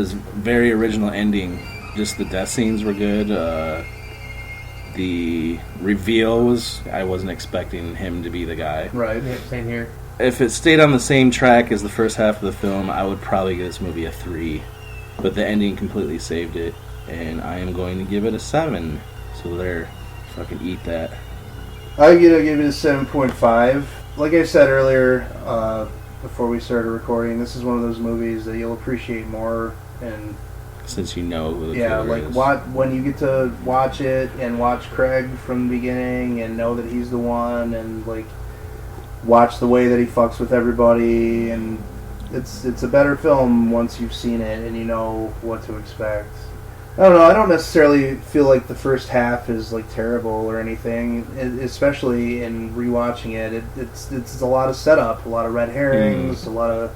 This very original ending. Just the death scenes were good. The reveal was... I wasn't expecting him to be the guy. Right, yeah, same here. If it stayed on the same track as the first half of the film, I would probably give this movie a 3. But the ending completely saved it. And I am going to give it a 7. So there. Fucking eat that. I'm going to give it a 7.5. Like I said earlier, before we started recording, this is one of those movies that you'll appreciate more. And since you know who the killer is. When you get to watch it and watch Craig from the beginning and know that he's the one and like watch the way that he fucks with everybody, and it's a better film once you've seen it and you know what to expect. I don't know, I don't necessarily feel like the first half is like terrible or anything, especially in rewatching it. It's a lot of setup, a lot of red herrings, a lot of...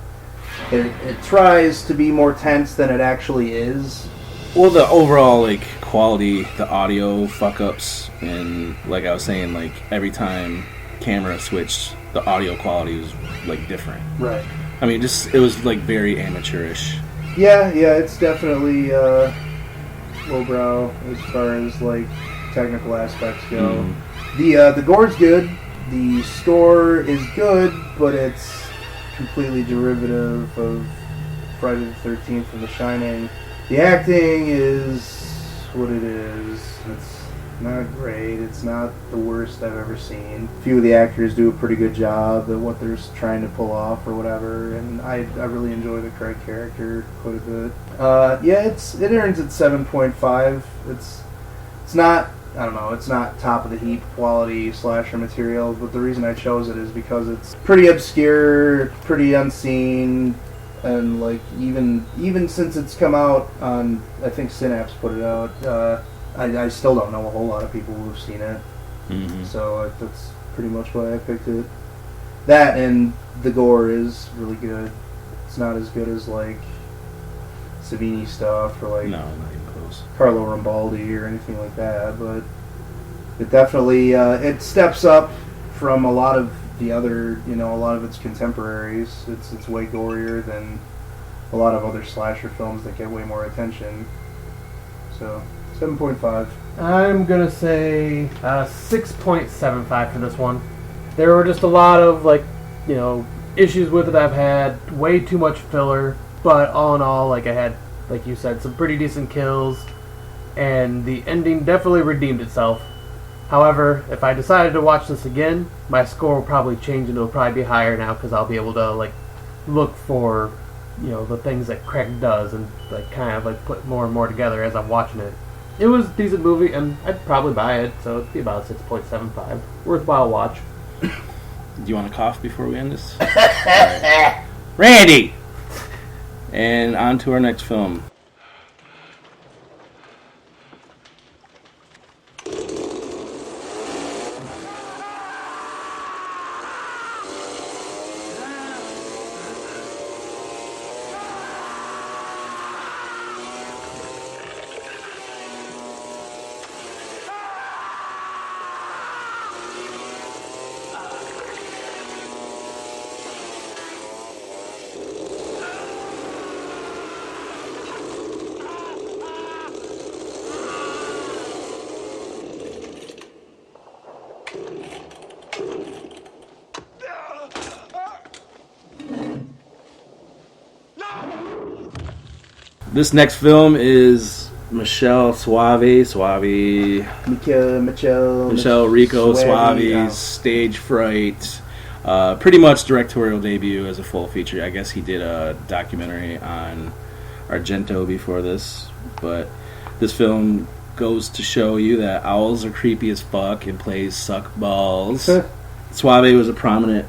It tries to be more tense than it actually is. Well, the overall like quality, the audio fuck-ups, and like I was saying, like every time camera switched, the audio quality was like different. Right. I mean, just it was like very amateurish. Yeah, it's definitely lowbrow as far as like technical aspects go. The gore's good. The score is good, but it's completely derivative of Friday the 13th and The Shining. The acting is what it is. It's not great. It's not the worst I've ever seen. A few of the actors do a pretty good job at what they're trying to pull off or whatever, and I really enjoy the Craig character quite a bit. It earns its 7.5. It's not, I don't know, it's not top of the heap quality slasher material, but the reason I chose it is because it's pretty obscure, pretty unseen, and like even since it's come out on, I think Synapse put it out, I still don't know a whole lot of people who've seen it. So that's pretty much why I picked it. That and the gore is really good. It's not as good as like Savini stuff or like no, not even close. Carlo Rambaldi or anything like that, but it definitely it steps up from a lot of the other, a lot of its contemporaries. It's way gorier than a lot of other slasher films that get way more attention. So 7.5. I'm gonna say 6.75 for this one. There were just a lot of issues with it. I've had way too much filler, but all in all, I had, like you said, some pretty decent kills, and the ending definitely redeemed itself. However, if I decided to watch this again, my score will probably change and it'll probably be higher now because I'll be able to look for the things that Craig does and put more and more together as I'm watching it. It was a decent movie, and I'd probably buy it, so it'd be about 6.75. Worthwhile watch. Do you want to cough before we end this? Right. Randy! And on to our next film. This next film is Michelle Rico Suave's Stagefright. Pretty much directorial debut as a full feature. I guess he did a documentary on Argento before this, but this film goes to show you that owls are creepy as fuck and plays suck balls. Suave was a prominent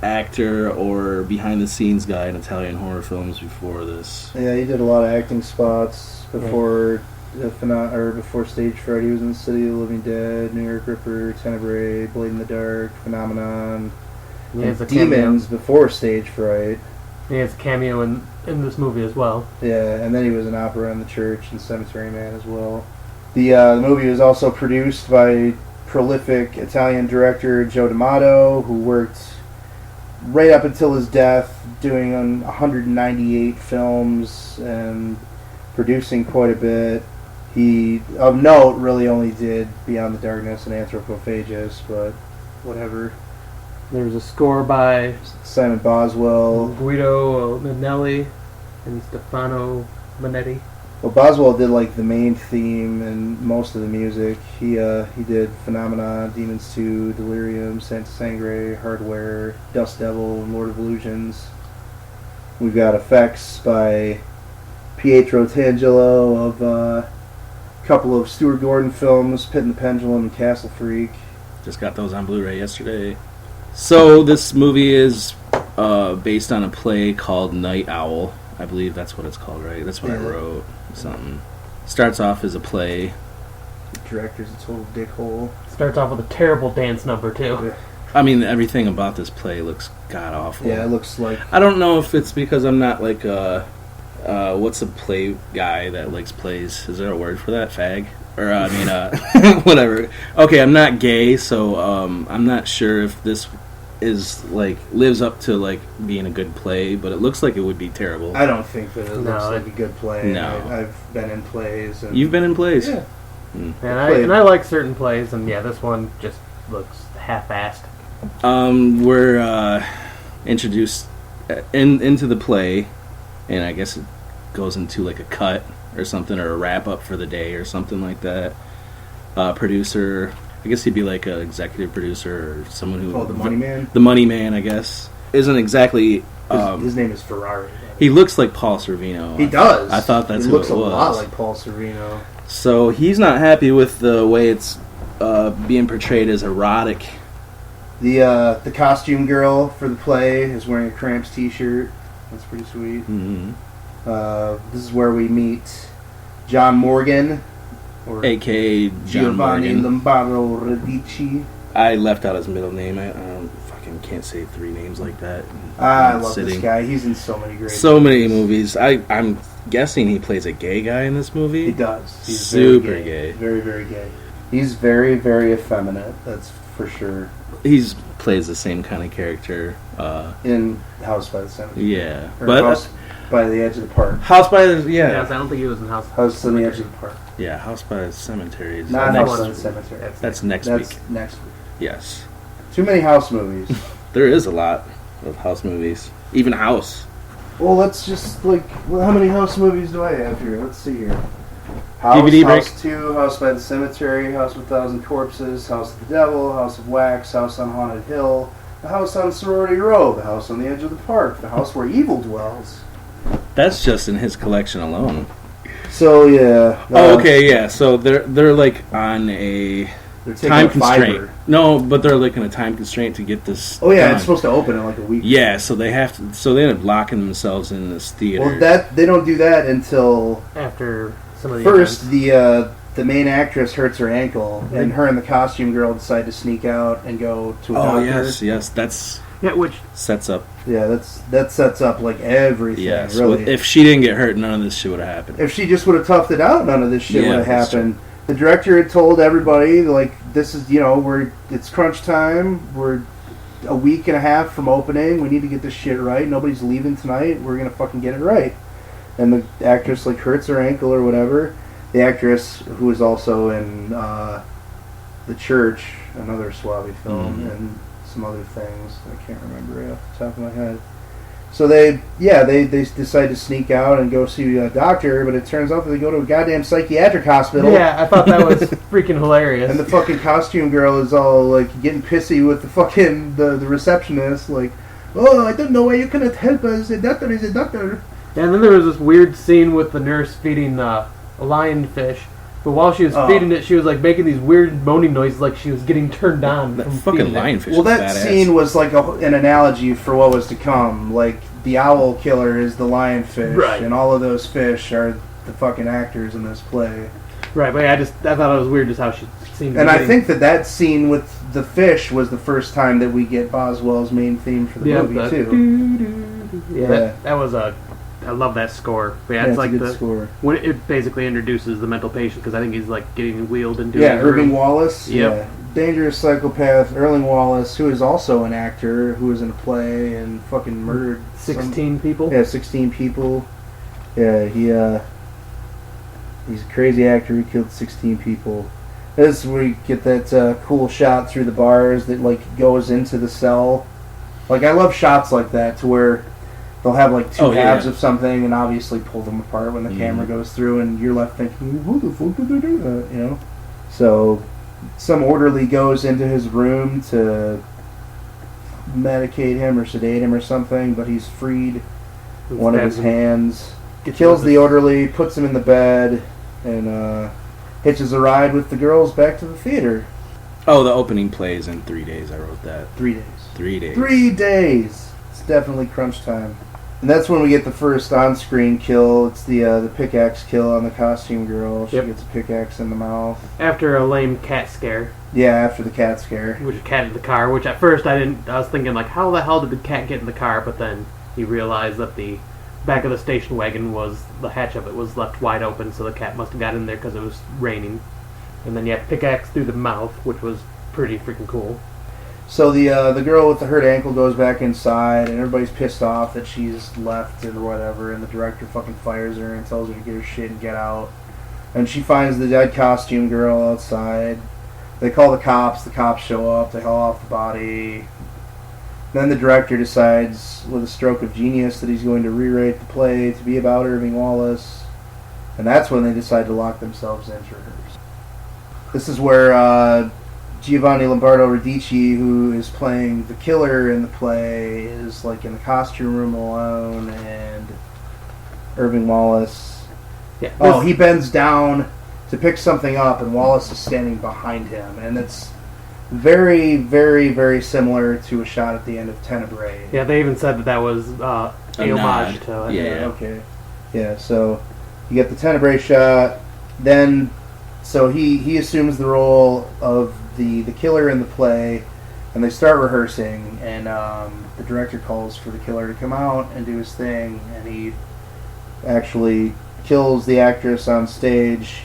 actor or behind the scenes guy in Italian horror films before this. Yeah, he did a lot of acting spots before before Stagefright. He was in City of the Living Dead, New York Ripper, Tenebrae, Blade in the Dark, Phenomenon, and Demons before Stagefright. He has a cameo in this movie as well. Yeah, and then he was in Opera in the Church and Cemetery Man as well. The movie was also produced by prolific Italian director Joe D'Amato, who worked right up until his death, doing 198 films and producing quite a bit. He, of note, really only did Beyond the Darkness and Anthropophagus, but whatever. There was a score by Simon Boswell. Guido Manelli and Stefano Manetti. Well, Boswell did like the main theme and most of the music. He did Phenomena, Demons 2, Delirium, Santa Sangre, Hardware, Dust Devil, and Lord of Illusions. We've got effects by Pietro Tangelo of a couple of Stuart Gordon films, Pit and the Pendulum and Castle Freak. Just got those on Blu-ray yesterday. So this movie is based on a play called Night Owl. I believe that's what it's called, right? That's what I wrote. Something. Starts off as a play. The director's a total dickhole. Starts off with a terrible dance number, too. I mean, everything about this play looks god-awful. Yeah, it looks like... I don't know if it's because I'm not like what's a play guy that likes plays? Is there a word for that? Fag? Or, I mean, whatever. Okay, I'm not gay, so I'm not sure if this is like lives up to like being a good play, but it looks like it would be terrible. I don't think that it looks like a good play. No. I've been in plays. And You've been in plays? Yeah. And I like certain plays, and yeah, this one just looks half-assed. We're introduced into the play, and I guess it goes into like a cut or something, or a wrap-up for the day or something like that. Producer... I guess he'd be like an executive producer or someone who... Oh, the Money Man? The Money Man, I guess. Isn't exactly... his name is Ferrari. He looks like Paul Sorvino. He does. I thought that's he who it was. was. He looks a lot like Paul Sorvino. So he's not happy with the way it's being portrayed as erotic. The costume girl for the play is wearing a Cramps t-shirt. That's pretty sweet. Mm-hmm. This is where we meet John Morgan... Or A.K.A. John Giovanni Morgan. Lombardo Radici. I left out his middle name. I fucking can't say three names like that. I love this guy. He's in so many great many movies. I'm guessing he plays a gay guy in this movie. He does. He's super very gay. Very, very gay. He's very, very effeminate. That's for sure. He's plays the same kind of character. In House by the Cemetery. Yeah. Or But House by the Edge of the Park. House by the... Yeah. I don't think he was in House House on the Edge of the Park. Yeah, House by the Cemetery. Is Not next, House by the Cemetery. That's next That's week. next week. Yes. Too many House movies. There is a lot of House movies. Even House. Well, let's just, like... Well, how many House movies do I have here? Let's see here. House, DVD break. House 2, House by the Cemetery, House with 1,000 Corpses, House of the Devil, House of Wax, House on Haunted Hill, The House on Sorority Row, The House on the Edge of the Park, The House Where Evil Dwells. That's just in his collection alone. So, yeah. Oh, okay, yeah. So they're like on a time constraint. No, but they're like in a time constraint to get this. Oh yeah, done. it's supposed to open in like a week. Yeah, so they have to. So they end up locking themselves in this theater. Well, they don't do that until after some of the first events. the main actress hurts her ankle, and her and the costume girl decide to sneak out and go to a doctor. yes, that's which sets up. Yeah, that sets up like everything. Yes, really. if she didn't get hurt, none of this shit would have happened. If she just would have toughed it out, none of this shit would have that's happened. The director had told everybody, like, this is, it's crunch time. We're a week and a half from opening. We need to get this shit right. Nobody's leaving tonight. We're going to fucking get it right. And the actress, like, hurts her ankle or whatever. The actress, who was also in The Church, another Suave film, and some other things. I can't remember right off the top of my head. So they decide to sneak out and go see a doctor, but it turns out that they go to a goddamn psychiatric hospital. Yeah, I thought that was freaking hilarious. And the fucking costume girl is all like getting pissy with the fucking the receptionist, like, oh, I don't know why you cannot help us. A doctor is a doctor. Yeah, and then there was this weird scene with the nurse feeding a lionfish. But while she was feeding it, she was like making these weird moaning noises, like she was getting turned on. That fucking lionfish. Well, that badass. scene was like an analogy for what was to come. Like the owl killer is the lionfish, right? And all of those fish are the fucking actors in this play. Right, but I thought it was weird just how she seemed. And I think that scene with the fish was the first time that we get Boswell's main theme for the movie too. Yeah, that was I love that score. But yeah, it's like a good score. When it basically introduces the mental patient, because I think he's like getting wheeled and doing. Yeah, Irving Wallace. Yep. dangerous psychopath Erling Wallace, who is also an actor, who was in a play and fucking murdered 16 people? Yeah, 16 people. Yeah, he's a crazy actor who killed 16 people. This is where you get that cool shot through the bars that, like, goes into the cell. Like, I love shots like that, to where they'll have, like, two halves of something and obviously pull them apart when the camera goes through, and you're left thinking, who the fuck did they do that, you know? So, some orderly goes into his room to medicate him or sedate him or something, but he's freed. One of his hands. Kills the orderly, puts him in the bed, and hitches a ride with the girls back to the theater. Oh, the opening plays in 3 days. I wrote that. 3 days. 3 days. 3 days! It's definitely crunch time. And that's when we get the first on-screen kill. It's the pickaxe kill on the costume girl. She gets a pickaxe in the mouth. After a lame cat scare. Yeah, after the cat scare. Which cat in the car, which at first I was thinking, like, how the hell did the cat get in the car? But then he realized that the back of the station wagon the hatch of it was left wide open, so the cat must have got in there because it was raining. And then, pickaxe through the mouth, which was pretty freaking cool. So the girl with the hurt ankle goes back inside, and everybody's pissed off that she's left or whatever, and the director fucking fires her and tells her to get her shit and get out. And she finds the dead costume girl outside. They call the cops show up, they haul off the body. Then the director decides, with a stroke of genius, that he's going to rewrite the play to be about Irving Wallace. And that's when they decide to lock themselves in for hers. This is where Giovanni Lombardo Radici, who is playing the killer in the play, is like in the costume room alone, and Irving Wallace... Yeah, he bends down to pick something up, and Wallace is standing behind him. And it's very, very, very similar to a shot at the end of Tenebrae. Yeah, they even said that was a homage to it. Yeah. Okay. Yeah, so you get the Tenebrae shot, then... So he assumes the role of the killer in the play, and they start rehearsing, and the director calls for the killer to come out and do his thing, and he actually kills the actress on stage,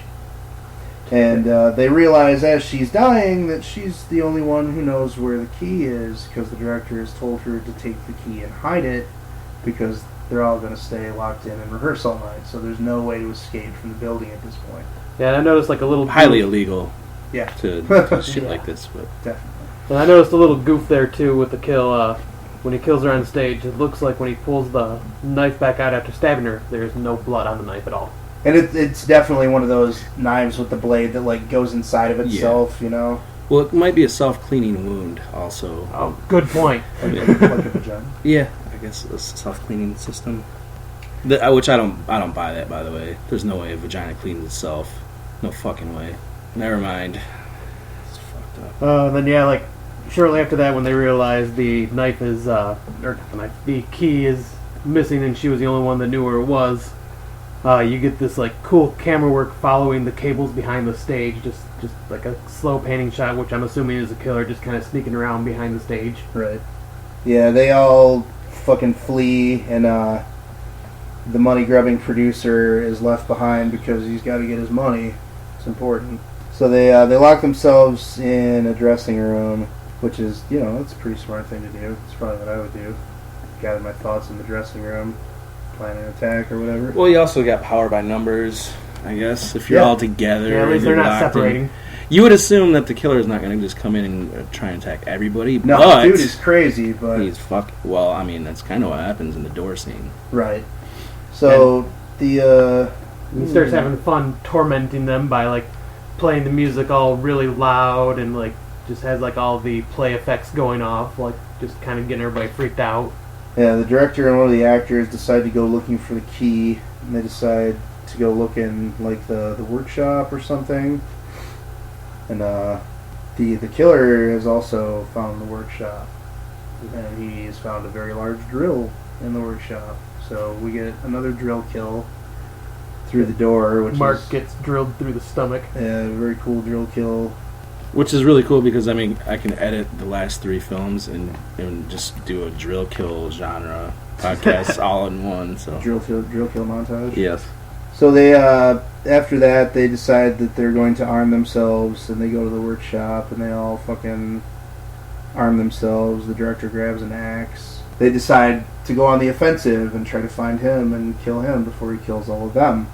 and they realize as she's dying that she's the only one who knows where the key is, because the director has told her to take the key and hide it, because they're all going to stay locked in and rehearse all night, so there's no way to escape from the building at this point. Yeah, and I noticed like a little... Highly illegal. Yeah. To do shit like this, but... Definitely. And I noticed a little goof there, too, with the kill. When he kills her on stage, it looks like when he pulls the knife back out after stabbing her, there's no blood on the knife at all. And it's definitely one of those knives with the blade that, like, goes inside of itself, you know? Well, it might be a self-cleaning wound, also. Oh, good point. Like a vagina. Yeah, I guess a self-cleaning system. Which I don't buy that, by the way. There's no way a vagina cleans itself. No fucking way. Never mind. It's fucked up. Then shortly after that, when they realize the knife is, the key is missing, and she was the only one that knew where it was, you get this like cool camera work following the cables behind the stage, just like a slow panning shot, which I'm assuming is a killer just kind of sneaking around behind the stage. Right. Yeah, they all fucking flee, and the money-grubbing producer is left behind because he's got to get his money. It's important. So they lock themselves in a dressing room, which is, that's a pretty smart thing to do. It's probably what I would do. Gather my thoughts in the dressing room, plan an attack or whatever. Well, you also got power by numbers, I guess, if you're all together. Yeah, at least they're not separating. You would assume that the killer is not going to just come in and try and attack everybody. No, but dude is crazy, but... He's well, I mean, that's kind of what happens in the door scene. Right. So, he starts having fun tormenting them by, like, playing the music all really loud and, like, just has, like, all the play effects going off, like, just kind of getting everybody freaked out. Yeah, the director and one of the actors decide to go looking for the key, and they decide to go look in, like, the workshop or something. And, the killer has also found the workshop, and he has found a very large drill in the workshop. So we get another drill kill through the door, which Mark gets drilled through the stomach. Yeah, very cool drill kill. Which is really cool because, I mean, I can edit the last 3 films and just do a drill kill genre podcast all in one. So drill kill montage? Yes. So they, after that, they decide that they're going to arm themselves, and they go to the workshop, and they all fucking arm themselves. The director grabs an axe. They decide to go on the offensive and try to find him and kill him before he kills all of them.